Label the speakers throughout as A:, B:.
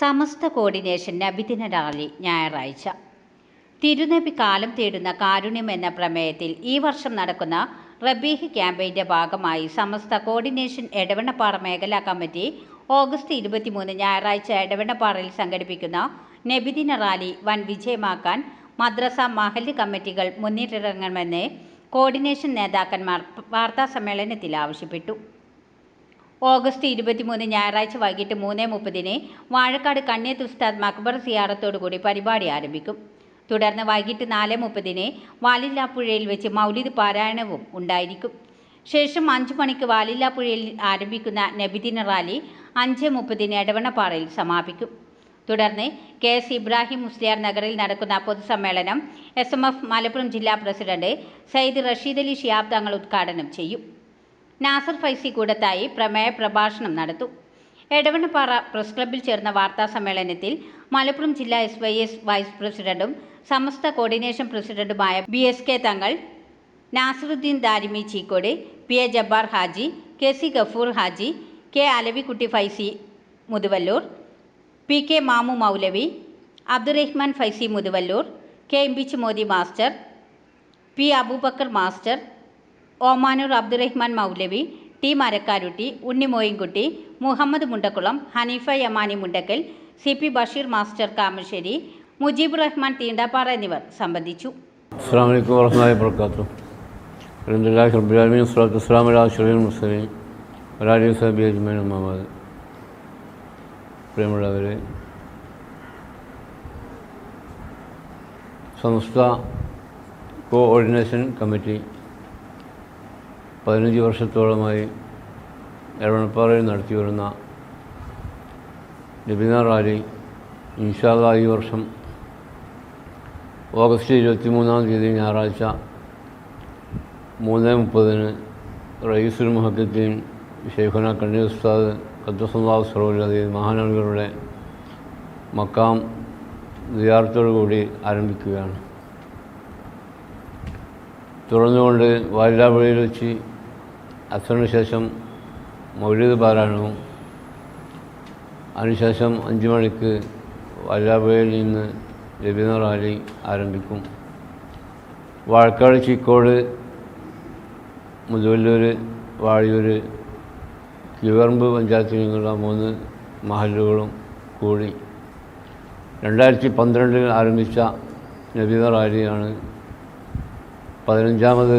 A: സമസ്ത coordination നബിദിന rally ഞായറാഴ്ച. തിരുനബി കാലം തേടുന്ന കാരുണ്യം എന്ന പ്രമേയത്തിൽ ഈ വർഷം നടക്കുന്ന റബീഹ് ക്യാമ്പയിൻ്റെ ഭാഗമായി സമസ്ത കോർഡിനേഷൻ എടവണ്ണപ്പാറ മേഖലാ കമ്മിറ്റി ഓഗസ്റ്റ് 23 ഞായറാഴ്ച എടവണ്ണപ്പാറയിൽ സംഘടിപ്പിക്കുന്ന നബിദിന റാലി വൻ വിജയമാക്കാൻ മദ്രസ മഹല്ല് കമ്മിറ്റികൾ മുന്നിട്ടിറങ്ങണമെന്ന് കോർഡിനേഷൻ നേതാക്കന്മാർ വാർത്താസമ്മേളനത്തിൽ ആവശ്യപ്പെട്ടു. ഓഗസ്റ്റ് 23 ഞായറാഴ്ച വൈകിട്ട് 3:30 വാഴക്കാട് കണ്ണിയത്ത് ഉസ്താദ് മക്ബർ സിയാറത്തോടുകൂടി പരിപാടി ആരംഭിക്കും. തുടർന്ന് വൈകിട്ട് 4:30 വാലില്ലാപ്പുഴയിൽ വെച്ച് മൗലിദ് പാരായണവും ഉണ്ടായിരിക്കും. ശേഷം 5 മണിക്ക് വാലില്ലാപ്പുഴയിൽ ആരംഭിക്കുന്ന നബിദിന റാലി 5:30 എടവണ്ണപ്പാറയിൽ സമാപിക്കും. തുടർന്ന് KS ഇബ്രാഹിം മുസ്ലിയാർ നഗറിൽ നടക്കുന്ന പൊതുസമ്മേളനം SMF മലപ്പുറം ജില്ലാ പ്രസിഡന്റ് സയ്യിദ് റഷീദ് അലി ശിഹാബ് തങ്ങൾ ഉദ്ഘാടനം ചെയ്യും. നാസർ ഫൈസി കൂടത്തായി പ്രമേയ പ്രഭാഷണം നടത്തും. എടവണ്ണപ്പാറ പ്രസ് ക്ലബ്ബിൽ ചേർന്ന വാർത്താസമ്മേളനത്തിൽ മലപ്പുറം ജില്ലാ SYS വൈസ് പ്രസിഡന്റും സമസ്ത കോർഡിനേഷൻ പ്രസിഡന്റുമായ BSK Thangal, Nasaruddeen Darimi Cheekode, PA Jabbar Haji, KC Gafoor Haji, K Alavikutty Faizy Muthuvallur, PK Mamu Moulavi, Abdurahman Faizy Muthuvallur, K Imbichi Modi master, P Aboobacker master, Omanoor Abdurahman Moulavi, T Marakkarutty, Unni Moinkutty, Muhammed Mundakkulam, Haneefa Yamani Mundakkal, CP Basheer master Kamassery, Mujeeb Rahman Theendappara എന്നിവർ സംബന്ധിച്ചു.
B: അസ്സലാമു അലൈക്കും വറഹ്മത്തുള്ളാഹി വബറകാതുഹു. അൽഹംദുലില്ലാഹി റബ്ബിൽ ആലമീൻ വസ്സലാത്തു വസ്സലാമു അലാ അഷ്റഫിൽ മുർസലീൻ വഅലാ ആലിഹി വസഹ്ബിഹി അജ്മഈൻ അമ്മാ ബഅദ്. പ്രിയമുള്ളവരെ, സമസ്ത കോഓർഡിനേഷൻ കമ്മിറ്റി 15 വർഷത്തോളമായി എടവണ്ണപ്പാറയിൽ നടത്തിവരുന്ന നബിദിന റാലി ഇൻഷാ അല്ലാഹ് ഈ വർഷം ഓഗസ്റ്റ് 23 ഞായറാഴ്ച 3:30 റയീസുൽ മുഹദ്ദിഖീൻ ശൈഖുന കണ്ണിയത്ത് ഉസ്താദ് ഖദ്ദസല്ലാഹു സിറഹുൽ അസീസ് മഹാനവറുകളുടെ മക്കാം സിയാറത്തോടുകൂടി ആരംഭിക്കുകയാണ്. തുടർന്നുകൊണ്ട് വാലില്ലാപ്പുഴയിൽ വെച്ച് അസറിന് ശേഷം മൗലിദ് പാരായണവും, അതിനുശേഷം 5 മണിക്ക് വാലില്ലാപ്പുഴയിൽ നിന്ന് നബിദിന റാലി ആരംഭിക്കും. വാഴക്കാട് ചീക്കോട്, മുതുവല്ലൂർ, വാഴിയൂർ, കിവറമ്പ് പഞ്ചായത്തിൽ നിന്നുള്ള 3 മഹല്ലുകളും കൂടി 2012 ആരംഭിച്ച നബിദിന റാലിയാണ് 15ാമത്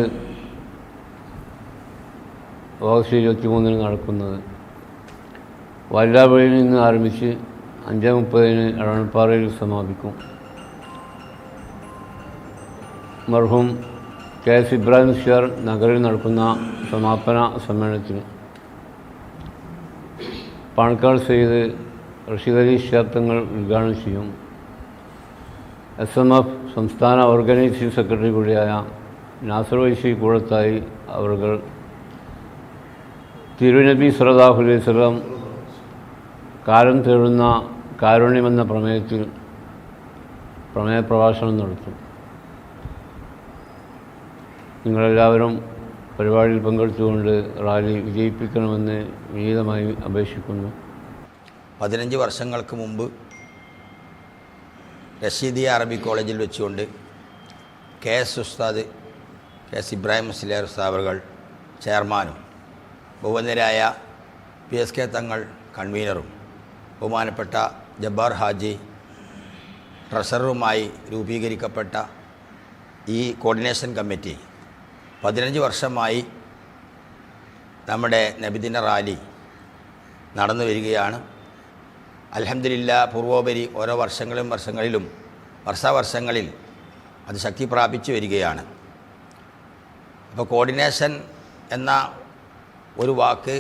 B: ഓഗസ്റ്റ് 23 നടക്കുന്നത്. വാലില്ലാപ്പുഴയിൽ നിന്ന് ആരംഭിച്ച് 5:30 എടവണ്ണപ്പാറയിൽ സമാപിക്കും. മർഹൂം KS ഇബ്രാഹിം മുസ്ലിയാർ നഗറിൽ നടക്കുന്ന സമാപന സമ്മേളനത്തിന് പാണക്കാട് സയ്യിദ് റഷീദ് അലി ശിഹാബ് തങ്ങൾ ഉദ്ഘാടനം ചെയ്യും. SMF സംസ്ഥാന ഓർഗനൈസിംഗ് സെക്രട്ടറി കൂടിയായ നാസർ ഫൈസി കൂടത്തായി അവർ തിരുനബി സല്ലല്ലാഹു അലൈഹി വസല്ലം കാലം തേടുന്ന കാരുണ്യമെന്ന പ്രമേയത്തിൽ പ്രമേയ പ്രഭാഷണം നടത്തും. നിങ്ങളെല്ലാവരും പരിപാടിയിൽ പങ്കെടുത്തുകൊണ്ട് റാലി വിജയിപ്പിക്കണമെന്ന് വിനീതമായി അപേക്ഷിക്കുന്നു.
C: 15 വർഷങ്ങൾക്ക് മുമ്പ് റഷീദിയ അറബി കോളേജിൽ വെച്ചുകൊണ്ട് KS ഉസ്താദ് KS ഇബ്രാഹിം മുസ്ലിയാർ ഉസ്താദുകൾ ചെയർമാനും ബഹുമാന്യരായ PSK തങ്ങൾ കൺവീനറും ബഹുമാനപ്പെട്ട ജബ്ബാർ ഹാജി ട്രഷററുമായി രൂപീകരിക്കപ്പെട്ട ഈ കോർഡിനേഷൻ കമ്മിറ്റി 15 വർഷമായി നമ്മുടെ നബിദിന റാലി നടന്നു വരികയാണ്. അൽഹംദുലില്ലാഹ്, പൂർവോപരി ഓരോ വർഷങ്ങളിൽ അത് ശക്തി പ്രാപിച്ചു വരികയാണ്. അപ്പോൾ കോർഡിനേഷൻ എന്ന ഒരു വാക്ക്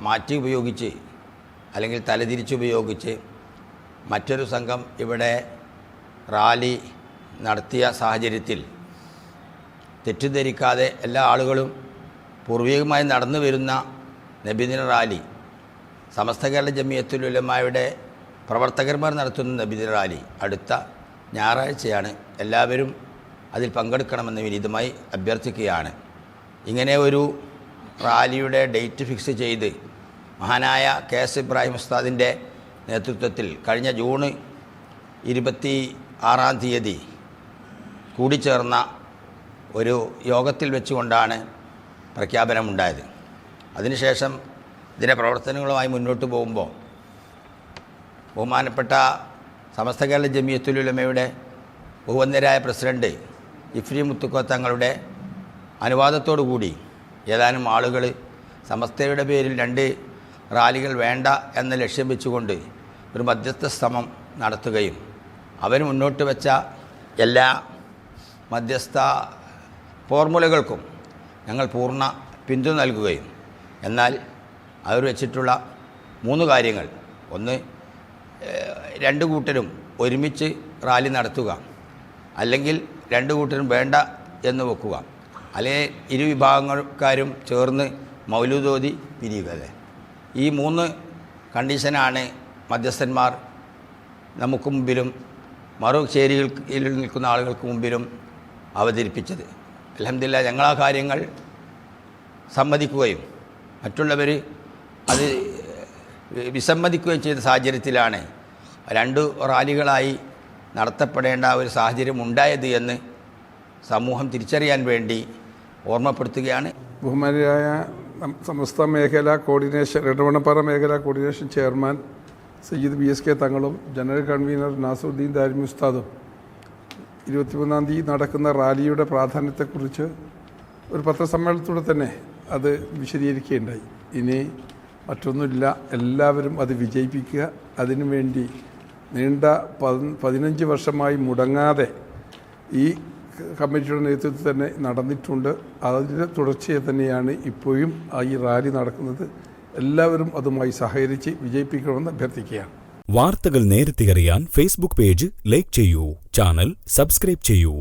C: മാറ്റി ഉപയോഗിച്ച് അല്ലെങ്കിൽ തലതിരിച്ചുപയോഗിച്ച് മറ്റൊരു സംഘം ഇവിടെ റാലി നടത്തിയ സാഹചര്യത്തിൽ തെറ്റിദ്ധരിക്കാതെ എല്ലാ ആളുകളും പൂർവികമായി നടന്നു വരുന്ന നബിദിന റാലി സമസ്ത കേരള ജമിയത്തുൽ ഉലമായുടെ പ്രവർത്തകന്മാർ നടത്തുന്ന നബിദിന റാലി അടുത്ത ഞായറാഴ്ചയാണ്. എല്ലാവരും അതിൽ പങ്കെടുക്കണമെന്ന് വിനീതമായി അഭ്യർത്ഥിക്കുകയാണ്. ഇങ്ങനെ ഒരു റാലിയുടെ ഡേറ്റ് ഫിക്സ് ചെയ്ത് മഹാനായ KS ഇബ്രാഹിം ഉസ്താദിൻ്റെ നേതൃത്വത്തിൽ കഴിഞ്ഞ ജൂൺ 26 കൂടിച്ചേർന്ന ഒരു യോഗത്തിൽ വെച്ചുകൊണ്ടാണ് പ്രഖ്യാപനമുണ്ടായത്. അതിനുശേഷം ഇതിൻ്റെ പ്രവർത്തനങ്ങളുമായി മുന്നോട്ട് പോകുമ്പോൾ ബഹുമാനപ്പെട്ട സമസ്ത കേരള ജമിയത്തുൽ ഉലമയുടെ ബഹുവന്ദരായ പ്രസിഡന്റ് ഇഫ്രി മുത്തുക്കോ തങ്ങളുടെ അനുവാദത്തോടുകൂടി ഏതാനും ആളുകൾ സമസ്തയുടെ പേരിൽ 2 റാലികൾ വേണ്ട എന്ന ലക്ഷ്യം വെച്ചുകൊണ്ട് ഒരു മധ്യസ്ഥ ശ്രമം നടത്തുകയും അവർ മുന്നോട്ട് വെച്ച എല്ലാ മധ്യസ്ഥ ഫോർമുലകൾക്കും ഞങ്ങൾ പൂർണ്ണ പിന്തുണ നൽകുകയും എന്നാൽ അവർ വെച്ചിട്ടുള്ള 3 കാര്യങ്ങൾ, ഒന്ന് 2 കൂട്ടരും ഒരുമിച്ച് റാലി നടത്തുക, അല്ലെങ്കിൽ 2 കൂട്ടരും വേണ്ട എന്ന് വെക്കുക, അല്ലെങ്കിൽ ഇരുവിഭാഗക്കാരും ചേർന്ന് മൗലൂദോതി പിരിയുക. ഈ 3 കണ്ടീഷനാണ് മധ്യസ്ഥന്മാർ നമുക്ക് മുമ്പിലും മറുചേരിയിൽ നിൽക്കുന്ന ആളുകൾക്ക് മുമ്പിലും അവതരിപ്പിച്ചത്. അൽഹംദുലില്ലാഹ് ഞങ്ങൾ ആ കാര്യങ്ങൾ സമ്മതിക്കുകയും മറ്റുള്ളവർ അത് വിസമ്മതിക്കുകയും ചെയ്ത സാഹചര്യത്തിലാണ് 2 റാലികളായി നടത്തപ്പെടേണ്ട ഒരു സാഹചര്യം ഉണ്ടായത് എന്ന് സമൂഹം തിരിച്ചറിയാൻ വേണ്ടി ഓർമ്മപ്പെടുത്തുകയാണ്.
D: ബഹുമാനിയായ സമസ്ത മേഖല കോർഡിനേഷൻ ഇടവണ്ണപ്പാറ മേഖലാ കോർഡിനേഷൻ ചെയർമാൻ സയ്യിദ് BSK തങ്ങളും ജനറൽ കൺവീനർ നാസറുദ്ദീൻ ദാരിമി ഉസ്താദും 23-ാം തീയതി നടക്കുന്ന റാലിയുടെ പ്രാധാന്യത്തെക്കുറിച്ച് ഒരു പത്രസമ്മേളനത്തിലൂടെ തന്നെ അത് വിശദീകരിക്കുകയുണ്ടായി. ഇനി മറ്റൊന്നുമില്ല, എല്ലാവരും അത് വിജയിപ്പിക്കുക. അതിനുവേണ്ടി നീണ്ട 15 വർഷമായി മുടങ്ങാതെ ഈ കമ്മിറ്റിയുടെ നേതൃത്വത്തിൽ തന്നെ നടന്നിട്ടുണ്ട്. അതിൻ്റെ തുടർച്ചയെ തന്നെയാണ് ഇപ്പോഴും ഈ റാലി നടക്കുന്നത്. എല്ലാവരും അതുമായി സഹകരിച്ച് വിജയിപ്പിക്കണമെന്ന് അഭ്യർത്ഥിക്കുകയാണ്.
E: വാർത്തകൾ നേരത്തെ അറിയാൻ ഫേസ്ബുക്ക് പേജ് ലൈക്ക് ചെയ്യൂ, ചാനൽ സബ്സ്ക്രൈബ് ചെയ്യൂ.